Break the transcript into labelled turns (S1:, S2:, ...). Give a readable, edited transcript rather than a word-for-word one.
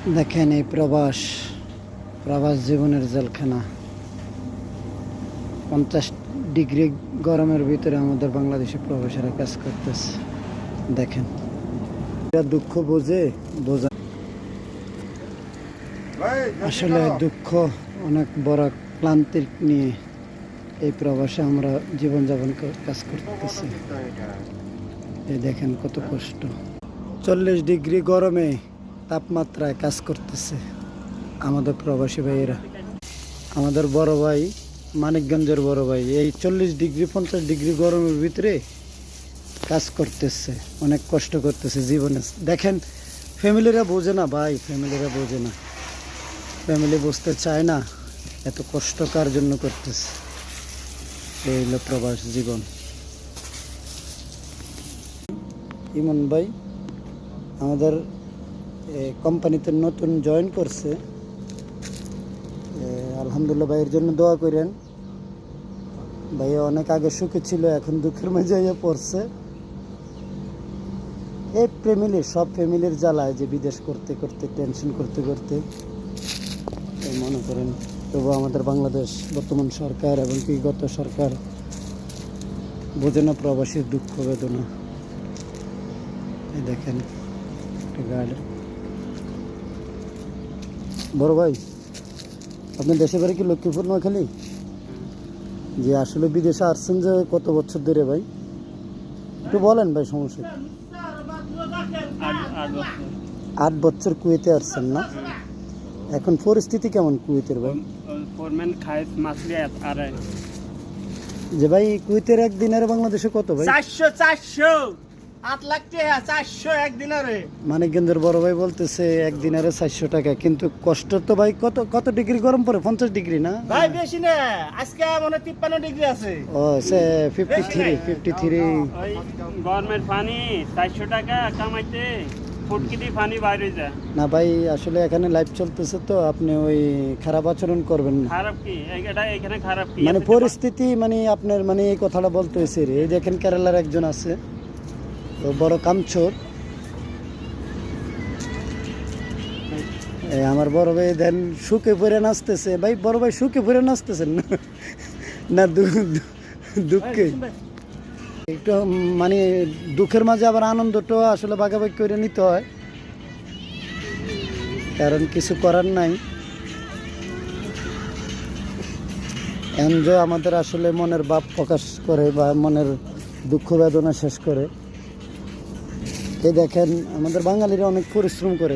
S1: দেখেন এই প্রবাস জীবনের জেলখানা। 50 ডিগ্রি গরমের ভিতরে আমাদের বাংলাদেশে প্রবাসীরা কাজ করতেছে। দেখেন এরা দুঃখ বোঝে আসলে দুঃখ অনেক বড় ক্লান্তি নিয়ে এই প্রবাসে আমরা জীবনযাপন কাজ করতেছি। এই দেখেন কত কষ্ট, 40 ডিগ্রি গরমে তাপমাত্রায় কাজ করতেছে আমাদের প্রবাসী ভাইয়েরা। আমাদের বড় ভাই, মানিকগঞ্জের বড় ভাই, এই 40 ডিগ্রি 50 ডিগ্রি গরমের ভিতরে কাজ করতেছে, অনেক কষ্ট করতেছে জীবনে। দেখেন ফ্যামিলিরা বোঝে না ভাই, ফ্যামিলিরা বোঝে না, ফ্যামিলি বুঝতে চায় না এত কষ্ট কার জন্য করতেছে। এই হলো প্রবাস জীবন। ইমন ভাই আমাদের কোম্পানিতে নতুন জয়েন করছে, আলহামদুলিল্লাহ ভাইয়ের জন্য দোয়া করেন। ভাই অনেক আগে সুখে ছিল, এখন দুঃখের মাঝে পড়ছে। এই ফ্যামিলির সব ফ্যামিলির জ্বালায় যে বিদেশ করতে করতে টেনশন করতে করতে মনে করেন। তবু আমাদের বাংলাদেশ বর্তমান সরকার এবং কি গত সরকার বোঝে না প্রবাসীর দুঃখ বেদনা। এই দেখেন একটা গাড়ি। বড় ভাই আপনি দেশে বাড়ি কি লক্ষ্মীপুর নোয়াখালী? যে আসলে বিদেশে আসছেন যে কত বছর ধরে ভাই, একটু বলেন ভাই। সমস্যা 8 বছর কুয়েতে আসছেন না? এখন পরিস্থিতি কেমন কুয়েতের ভাই? যে ভাই কুয়েতের একদিনের বাংলাদেশে কত ভাই?
S2: 400 8 লাখ টাকা, 400 একদিনের।
S1: মানিকগঞ্জের বড় ভাই বলতেছে একদিনের 400 টাকা, কিন্তু কষ্ট তো ভাই। কত ডিগ্রি গরম পড়ে? 50 ডিগ্রি না
S2: ভাই? বেশি না, আজকে মনে 53 ডিগ্রি আছে।
S1: ও সে 53
S3: ওই গরমের পানি 400 টাকা কামাইতে ফুটকি দিয়ে পানি বাইরে যায়
S1: না ভাই। আসলে এখানে লাইভ চলতেছে তো, আপনি ওই খারাপ আচরণ করবেন না।
S3: খারাপ কি এটা? এখানে খারাপ কি
S1: মানে পরিস্থিতি, মানে আপনার মানে এই কথাটা বলতে হয়েছে। এই দেখেন কেরালার একজন আছে, ও বড় কামচোর। আমার বড় ভাই দেন সুখে পড়ে নাচতেছে। ভাই বড় ভাই সুখে পড়ে নাচতেছেন না দুঃখে? একটু মানে দুঃখের মাঝে আবার আনন্দটা আসলে ভাগাভাগি করে নিতে হয়, কারণ কিছু করার নাই। এনজয় আমাদের আসলে মনের ভাব প্রকাশ করে বা মনের দুঃখ বেদনা শেষ করে। এই দেখেন আমাদের বাঙালিরা অনেক পরিশ্রম করে।